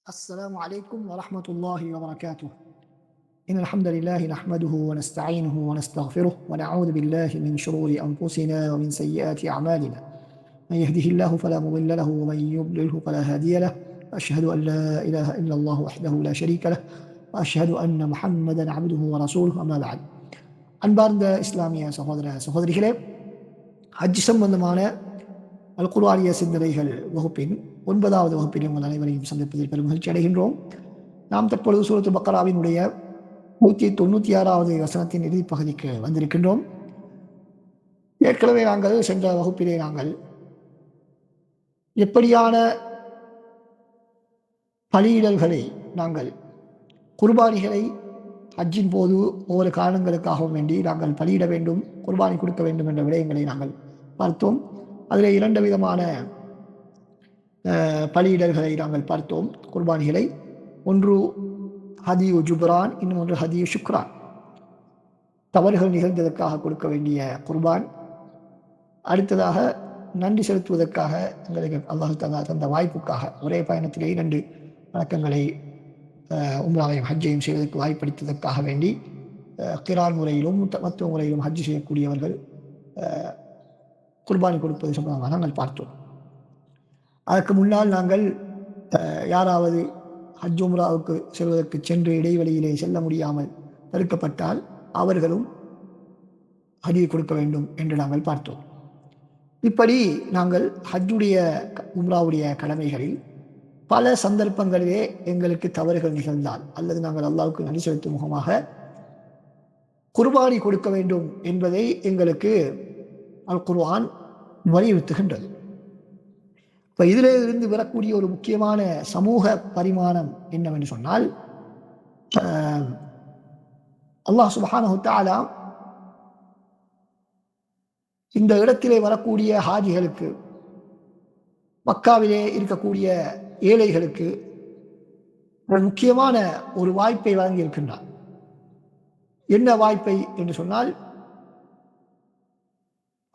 السلام عليكم ورحمة الله وبركاته. إن الحمد لله نحمده ونستعينه ونستغفره ونعوذ بالله من شرور أنفسنا ومن سيئات أعمالنا. من يهده الله فلا مضل له ومن يضلله فلا هادي له. أشهد أن لا إله إلا الله وحده لا شريك له وأشهد أن محمدا عبده ورسوله أما بعد. அன்பார்ந்த இஸ்லாமிய சகோதர சகோதரிகளே, ஹஜ் சம்பந்தமான அல் குர்ஆனிய சிந்தனைகள் வகுப்பின் 9வது வகுப்பில் உங்கள் அனைவரையும் சந்திப்பதில் பெரும் மகிழ்ச்சி அடைகின்றோம். நாம் தற்பொழுது சூரத்துல் பக்கராவினுடைய 196வது வசனத்தின் இறுதிப் பகுதிக்கு வந்திருக்கின்றோம். ஏற்கனவே நாங்கள் சென்ற வகுப்பிலே எப்படியான பலியிடல்களை நாங்கள் குர்பானிகளை ஹஜ்ஜின் போது ஒவ்வொரு காரணங்களுக்காகவும் வேண்டி நாங்கள் பலியிட வேண்டும், குர்பானி கொடுக்க வேண்டும் என்ற விடயங்களை நாங்கள் பார்த்தோம். அதில் 2 விதமான பலியிடல்களை நாங்கள் பார்த்தோம். குர்பானிகளை ஒன்று ஹதியு ஜுப்ரான், இன்னும் ஒன்று ஹதியு ஷுக்ரான். தவறுகள் நிகழ்ந்ததற்காக கொடுக்க வேண்டிய குர்பான், அடுத்ததாக நன்றி செலுத்துவதற்காக எங்களுக்கு அல்லாஹ் தந்த வாய்ப்புக்காக ஒரே பயணத்திலே 2 வணக்கங்களை உம்ராவையும் ஹஜ்ஜையும் செய்வதற்கு வாய்ப்பளித்ததற்காக வேண்டி கிரான் முறையிலும் மத்துவ முறையிலும் ஹஜ் செய்யக்கூடியவர்கள் குர்பானி கொடுப்பது சம்பந்தமாக நாங்கள் பார்த்தோம். அதற்கு முன்னால் நாங்கள் யாராவது ஹஜ் உம்ராவுக்கு செல்வதற்கு சென்று இடைவெளியிலே செல்ல முடியாமல் தடுக்கப்பட்டால் அவர்களும் ஹஜ்ஜை கொடுக்க வேண்டும் என்று நாங்கள் பார்த்தோம். இப்படி நாங்கள் ஹஜ்ஜுடைய உம்ராவுடைய கடமைகளில் பல சந்தர்ப்பங்களிலே எங்களுக்கு தவறுகள் நிகழ்ந்தால் அல்லது நாங்கள் அல்லாஹ்வுக்கு நன்றி செலுத்தும் முகமாக குர்பானி கொடுக்க வேண்டும் என்பதை எங்களுக்கு அல் குர்ஆன் வலியுறுத்துகின்றது. இப்போ இதிலே இருந்து வரக்கூடிய ஒரு முக்கியமான சமூக பரிமாணம் என்னவென்று சொன்னால், அல்லாஹ் சுப்ஹானஹு வ தஆலா இந்த இடத்திலே வரக்கூடிய ஹாஜிகளுக்கு, மக்காவிலே இருக்கக்கூடிய ஏழைகளுக்கு ஒரு முக்கியமான ஒரு வாய்ப்பை வழங்கியிருக்கின்றார். என்ன வாய்ப்பை என்று சொன்னால்,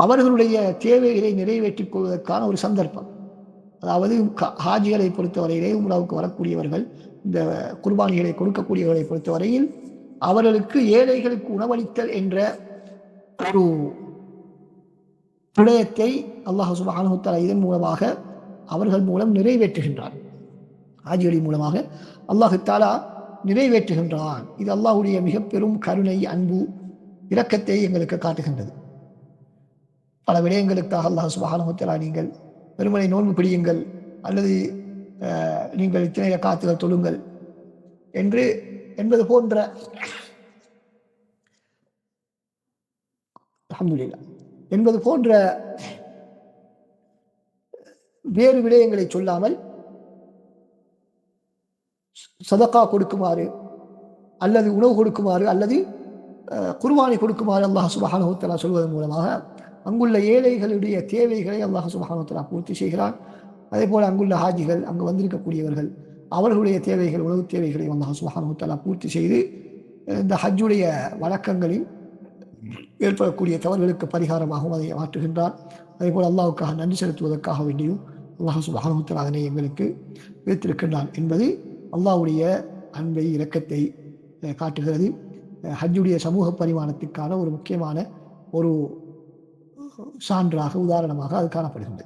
அவர்களுடைய தேவைகளை நிறைவேற்றிக் கொள்வதற்கான ஒரு சந்தர்ப்பம். அதாவது ஹாஜிகளை பொறுத்தவரையிலே உம்ராவுக்கு வரக்கூடியவர்கள், இந்த குர்பானிகளை கொடுக்கக்கூடியவர்களை பொறுத்தவரையில் அவர்களுக்கு ஏழைகளுக்கு உணவளித்தல் என்ற ஒரு விடயத்தை அல்லாஹ் சுப்ஹானஹு வ தஆலா இதன் மூலமாக அவர்கள் மூலம் நிறைவேற்றுகின்றார். ஹாஜிகளின் மூலமாக அல்லாஹ் தஆலா நிறைவேற்றுகின்றான். இது அல்லாஹ்வுடைய மிக பெரும் கருணை, அன்பு, இரக்கத்தை எங்களுக்கு காட்டுகின்றது. பல விடயங்களுக்காக அல்லாஹ் சுப்ஹானஹு வ தஆலா நீங்கள் வெறுமனை நோன்பு பிடியுங்கள் அல்லது நீங்கள் இத்தனை ரக்காத்துகள் தொழுங்கள் என்பது போன்ற அல்ஹம்துலில்லாஹ் என்பது போன்ற வேறு விடயங்களை சொல்லாமல் சதகா கொடுக்குமாறு அல்லது உணவு கொடுக்குமாறு அல்லது குர்பானி கொடுக்குமாறு அல்லாஹ் சுப்ஹானஹு வ தஆலா சொல்வதன் மூலமாக அங்குள்ள ஏழைகளுடைய தேவைகளை அல்லாஹ் சுப்ஹானஹு வ தஆலா பூர்த்தி செய்கிறான். அதே போல் அங்குள்ள ஹாஜிகள், அங்கு வந்திருக்கக்கூடியவர்கள், அவர்களுடைய தேவைகள், உணவு தேவைகளை அல்லாஹ் சுப்ஹானஹு வ தஆலா பூர்த்தி செய்து இந்த ஹஜ்ஜுடைய வழக்கங்களில் ஏற்படக்கூடிய தவறுகளுக்கு பரிகாரமாகவும் அதை மாற்றுகின்றான். அதே போல் அல்லாஹ்வுக்காக நன்றி செலுத்துவதற்காக வேண்டியும் அல்லாஹ் சுப்ஹானஹு வ தஆலா அதனை எங்களுக்கு வைத்திருக்கின்றான் என்பது அல்லாஹ்வுடைய அன்பை, இரக்கத்தை காட்டுகிறது. ஹஜ்ஜுடைய சமூக பரிமாணத்திற்கான ஒரு முக்கியமான ஒரு சான்றாக, உதாரணமாக அது காணப்படுகின்றது.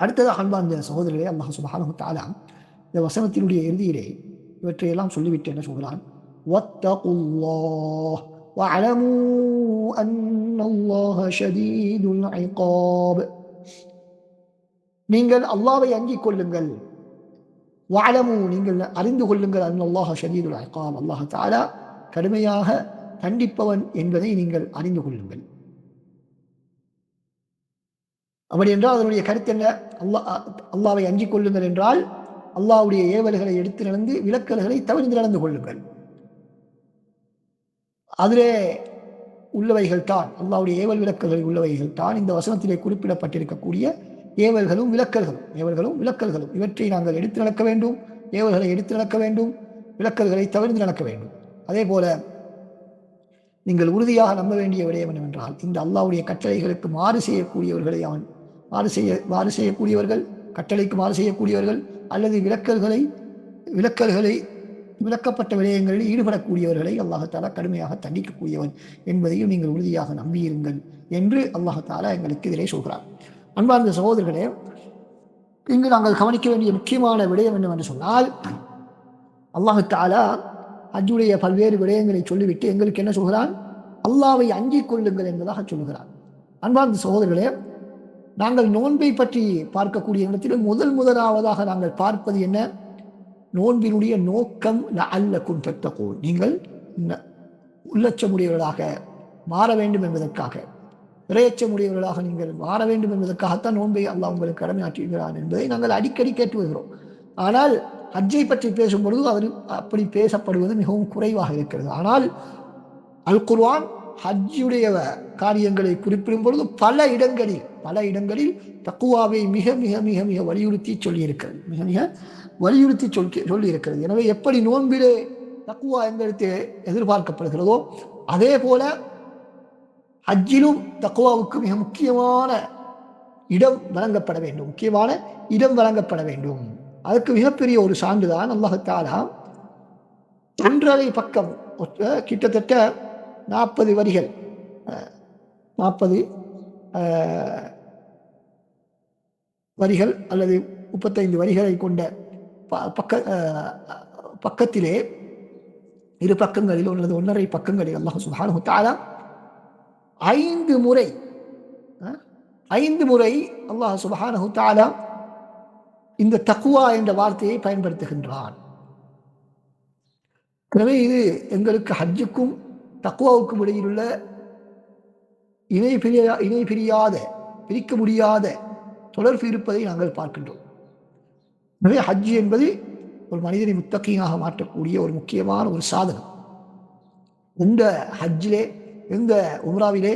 அடுத்ததாக அன்பார்ந்த சகோதரர்களே, அல்லாஹ் சுப்ஹானஹு வ தஆலா இந்த வசனத்தினுடைய இறுதியிலே இவற்றையெல்லாம் சொல்லிவிட்டு என்ன சொல்கிறான்? வத்தகுல்லாஹ் வஅலமூ அன்னல்லாஹ ஷதீதுல் இகாப். நீங்கள் அல்லாஹ்வை அஞ்சிக் கொள்ளுங்கள். வஅலமூ, நீங்கள் அறிந்து கொள்ளுங்கள். அன்னல்லாஹ ஷதீதுல் இகாப், அல்லாஹ் தஆலா கடுமையாக தண்டிப்பவன் என்பதை நீங்கள் அறிந்து கொள்ளுங்கள். அப்படி என்றால் அதனுடைய கருத்து என்ன? அல்லாஹ்வை அஞ்சிக் கொள்ளுங்கள் என்றால் அல்லாஹ்வுடைய ஏவல்களை எடுத்து நடந்து, விலக்கல்களை தவிர்த்து நடந்து கொள்ளுங்கள். அதிலே உள்ளவைகள் தான், அல்லாஹ்வுடைய ஏவல் விலக்கல்களில் உள்ளவைகள் தான் இந்த வசனத்திலே குறிப்பிடப்பட்டிருக்கக்கூடிய ஏவல்களும் விலக்கல்களும். இவற்றை நாங்கள் எடுத்து நடக்க வேண்டும். ஏவல்களை எடுத்து நடக்க வேண்டும், விலக்கல்களை தவிர்த்து நடக்க வேண்டும். அதே போல நீங்கள் உறுதியாக நம்ப வேண்டிய விடயம் என்னவென்றால், இந்த அல்லாஹ்வுடைய கட்டளைகளுக்கு மாறு செய்யக்கூடியவர்களை மாறு செய்யக்கூடியவர்கள், கட்டளைக்கு மாறு செய்யக்கூடியவர்கள், அல்லது விலக்கல்களை விலக்கப்பட்ட விடயங்களில் ஈடுபடக்கூடியவர்களை அல்லாஹாலா கடுமையாக தண்டிக்கக்கூடியவன் என்பதையும் நீங்கள் உறுதியாக நம்பியிருங்கள் என்று அல்லாஹாலா எங்களுக்கு இதிலே சொல்கிறார். அன்பார்ந்த சகோதரர்களே, இங்கு நாங்கள் கவனிக்க வேண்டிய முக்கியமான விடயம் என்னவென்று சொன்னால், அல்லாஹாலா ஹஜ்ஜுடைய பல்வேறு விடயங்களை சொல்லிவிட்டு எங்களுக்கு என்ன சொல்கிறான்? அல்லாவை அஞ்சிக் கொள்ளுங்கள் என்பதாக சொல்கிறார். அன்பார்ந்த சகோதரர்களே, நாங்கள் நோன்பை பற்றி பார்க்கக்கூடிய இடத்தில் முதலாவதாக நாங்கள் பார்ப்பது என்ன? நோன்பினுடைய நோக்கம் லஅல்லக்கும் தத்தகூன், நீங்கள் உள்ளச்சமுடையவர்களாக மாற வேண்டும் என்பதற்காக, இறையச்சமுடையவர்களாக நீங்கள் மாற வேண்டும் என்பதற்காகத்தான் நோன்பை அல்லாஹ் உங்களுக்கு கடமையாற்றுகிறான் என்பதை நாங்கள் அடிக்கடி கேட்டு வருகிறோம். ஆனால் ஹஜ்ஜை பற்றி பேசும் பொழுது அவர் அப்படி பேசப்படுவது மிகவும் குறைவாக இருக்கிறது. ஆனால் அல் குர்ஆன் ஹஜ்ஜுடைய காரியங்களை குறிப்பிடும் பொழுது பல இடங்களில் தக்குவாவை மிக மிக மிக மிக வலியுறுத்தி சொல்லியிருக்கிறது, மிக மிக வலியுறுத்தி சொல்லியிருக்கிறது. எனவே எப்படி நோன்பிலே தக்குவா எங்களுக்கு எதிர்பார்க்கப்படுகிறதோ அதே போல ஹஜ்ஜிலும் தக்குவாவுக்கு மிக முக்கியமான இடம் வழங்கப்பட வேண்டும். அதற்கு மிகப்பெரிய ஒரு சான்றுதான் அல்லாஹ் தஆலா 1.5 பக்கம், கிட்டத்தட்ட 40 வரிகள், 40 வரிகள் அல்லது 35 வரிகளை கொண்ட பக்கத்திலே, இரு பக்கங்களில் அல்லது 1.5 பக்கங்களில் அல்லாஹ் சுப்ஹானஹு வ தஆலா 5 முறை அல்லாஹ் சுப்ஹானஹு வ தஆலா இந்த தக்வா என்ற வார்த்தையை பயன்படுத்துகின்றான். எனவே இது எங்களுக்கு ஹஜ்ஜுக்கும் தக்வாவுக்கும் இடையிலுள்ள பிரிக்க முடியாத தொடர்பு இருப்பதை நாங்கள் பார்க்கின்றோம். எனவே ஹஜ் என்பது ஒரு மனிதனை முத்தகீனாக மாற்றக்கூடிய ஒரு முக்கியமான ஒரு சாதனம். இந்த ஹஜ்ஜிலே, இந்த உம்ராவிலே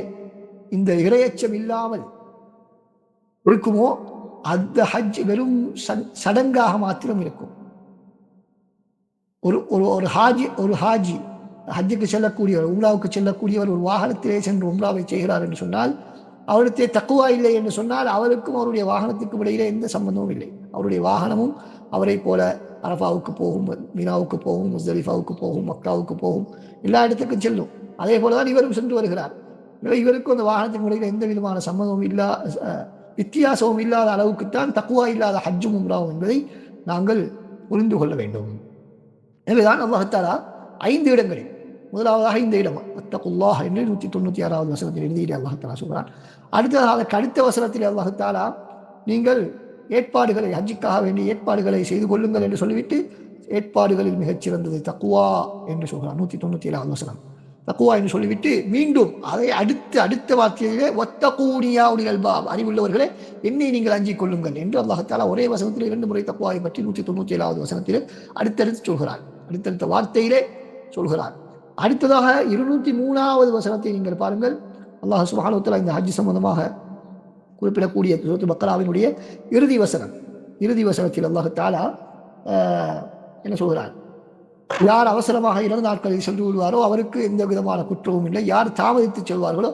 இந்த இறையச்சம் இல்லாமல் இருக்குமோ அந்த ஹஜ் வெறும் சடங்காக மாத்திரம் இருக்கும். ஒரு ஹாஜி ஹஜ்ஜுக்கு செல்லக்கூடியவர், உம்ராவுக்கு செல்லக்கூடியவர் ஒரு வாகனத்திலே சென்று உம்ராவை செய்கிறார் என்று சொன்னால், அவருடைய தக்குவா இல்லை என்று சொன்னால் அவருக்கும் அவருடைய வாகனத்துக்கும் இடையிலே எந்த சம்பந்தமும் இல்லை. அவருடைய வாகனமும் அவரை போல அரஃபாவுக்கு போகும், மீனாவுக்கு போகும், முஸ்தலிஃபாவுக்கு போகும், மக்காவுக்கு போகும், எல்லா இடத்துக்கும் செல்லும். அதே போலதான் இவரும் சென்று வருகிறார். இவருக்கும் அந்த வாகனத்தின் இடையில எந்த விதமான சம்மதமும் வித்தியாசமும் இல்லாத அளவுக்குத்தான் தக்குவா இல்லாத ஹஜ்ஜும் உம்ராவும் என்பதை நாங்கள் புரிந்து கொள்ள வேண்டும். எனவேதான் அல்லாஹ் தஆலா 5 இடங்களில், முதலாவதாக இந்த இடம் அத்தகுல்லாஹ் என்று 196வது வசனத்தில் எழுதியிலே அல்லாஹ் தஆலா சொல்கிறான். அடுத்த வசனத்தில் அல்லாஹ் தஆலா நீங்கள் ஏற்பாடுகளை, ஹஜ்ஜுக்காக வேண்டிய ஏற்பாடுகளை செய்து கொள்ளுங்கள் என்று சொல்லிவிட்டு ஏற்பாடுகளில் மிகச்சிறந்தது தக்குவா என்று சொல்கிறான். 197வது வசனம் தக்குவா என்று சொல்லிவிட்டு மீண்டும் அதை அடுத்த வார்த்தையிலே வத்தகூனியா உலில் அல்பாப், அறிவுள்ளவர்களே என்னை நீங்கள் அஞ்சிக் கொள்ளுங்கள் என்று அல்லாஹ் தஆலா ஒரே வசனத்தில் 2 முறை தக்குவாவை பற்றி 197வது வசனத்தில் அடுத்தடுத்து சொல்கிறார், அடுத்தடுத்த வார்த்தையிலே சொல்கிறார். அடுத்ததாக 203வது வசனத்தை நீங்கள் பாருங்கள். அல்லாஹ் சுப்ஹானஹு வ தஆலா இந்த ஹஜ் சம்பந்தமாக குறிப்பிடக்கூடிய சூரத்துல் பக்ராவினுடைய இறுதி வசனத்தில் அல்லாஹ் தஆலா என்ன சொல்கிறார்? யார் அவசரமாக 2 நாட்களில் சென்று விடுவாரோ அவருக்கு எந்த விதமான குற்றமும் இல்லை, யார் தாமதித்து செல்வார்களோ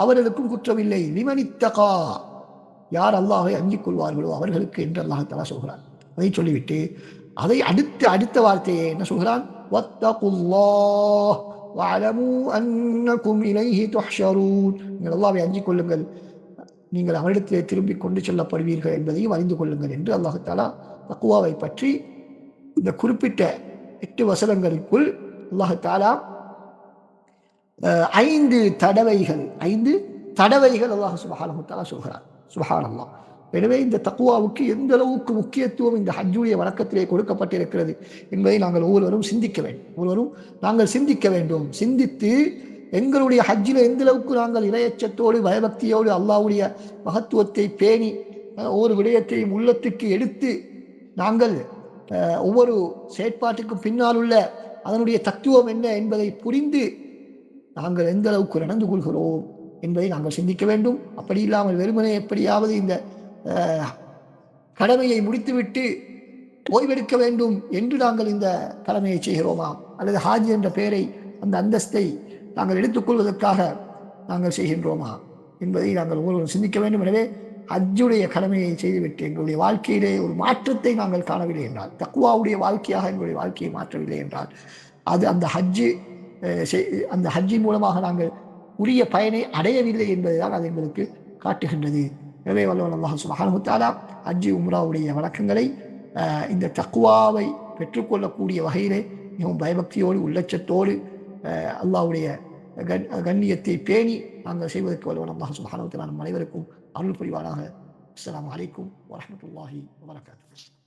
அவர்களுக்கும் குற்றம் இல்லை. லிமனித்தகா, யார் அல்லாஹை அஞ்சிக் கொள்வார்களோ அவர்களுக்கு என்று அல்லாஹ் தஆலா சொல்கிறார். அதை சொல்லிவிட்டு அதை அடுத்த வார்த்தையை என்ன சொல்கிறான்? வத்தகுல்லாஹ் வஅலமு அன்னகும் இலைஹி துஹ்ஷரூன், நீங்கள் அல்லாஹ்வை அஞ்சிக் கொள்ளுங்கள், நீங்கள் அவரிடத்திலே திரும்பி கொண்டு செல்லப்படுவீர்கள் என்பதையும் அறிந்து கொள்ளுங்கள் என்று அல்லாஹ் தஆலா தக்வாவை பற்றி இந்த குறிப்பிட்ட 8 வசனங்களுக்குள் அல்லாஹ் தஆலா 5 தடவைகள் அல்லாஹ் சுப்ஹானஹு வ தஆலா சொல்கிறார். சுப்ஹானல்லாஹ். எனவே இந்த தக்வாவுக்கு எந்த அளவுக்கு முக்கியத்துவம் இந்த ஹஜ்ஜுடைய வணக்கத்திலே கொடுக்கப்பட்டிருக்கிறது என்பதை நாங்கள் ஒவ்வொருவரும் சிந்திக்க வேண்டும். சிந்தித்து எங்களுடைய ஹஜ்ஜில் எந்த அளவுக்கு நாங்கள் இறையச்சத்தோடு பயபக்தியோடு அல்லாஹ்வுடைய மகத்துவத்தை பேணி ஒவ்வொரு விடயத்தையும் உள்ளத்துக்கு எடுத்து நாங்கள் ஒவ்வொரு செயற்பாட்டுக்கும் பின்னால் உள்ள அதனுடைய தத்துவம் என்ன என்பதை புரிந்து நாங்கள் எந்த அளவுக்கு நடந்து கொள்கிறோம் என்பதை நாங்கள் சிந்திக்க வேண்டும். அப்படி இல்லாமல் வெறுமனே எப்படியாவது இந்த கடமையை முடித்துவிட்டு ஓய்வெடுக்க வேண்டும் என்று நாங்கள் இந்த கடமையை செய்கிறோமா, அல்லது ஹாஜி என்ற பெயரை, அந்த அந்தஸ்தை நாங்கள் எடுத்துக்கொள்வதற்காக நாங்கள் செய்கின்றோமா என்பதை நாங்கள் ஒவ்வொருவரும் சிந்திக்க வேண்டும். எனவே ஹஜ்ஜுடைய கடமையை செய்துவிட்டு எங்களுடைய வாழ்க்கையிலே ஒரு மாற்றத்தை நாங்கள் காணவில்லை என்றால், தக்குவாவுடைய வாழ்க்கையாக எங்களுடைய வாழ்க்கையை மாற்றவில்லை என்றால், அது அந்த ஹஜ்ஜின் மூலமாக நாங்கள் உரிய பயனை அடையவில்லை என்பதுதான் அது எங்களுக்கு காட்டுகின்றது. எனவே வல்லவன் அல்லாஹ் சுப்ஹானஹு வ தஆலா ஹஜ்ஜி உம்ராவுடைய வழக்கங்களை இந்த தக்குவாவை பெற்றுக்கொள்ளக்கூடிய வகையிலே மிகவும் பயபக்தியோடு உள்ளச்சத்தோடு அல்லாஹ்வுடைய கண்ணியத்தை பேணி நாங்கள் செய்வதற்கு வல்லவன் அல்லாஹ் சுப்ஹானஹு வ தஆலா நம் அனைவருக்கும் அருள் புரிவானாக. அஸ்ஸலாமு அலைக்கும் வரஹ்மத்துல்லாஹி வபரகாத்துஹு.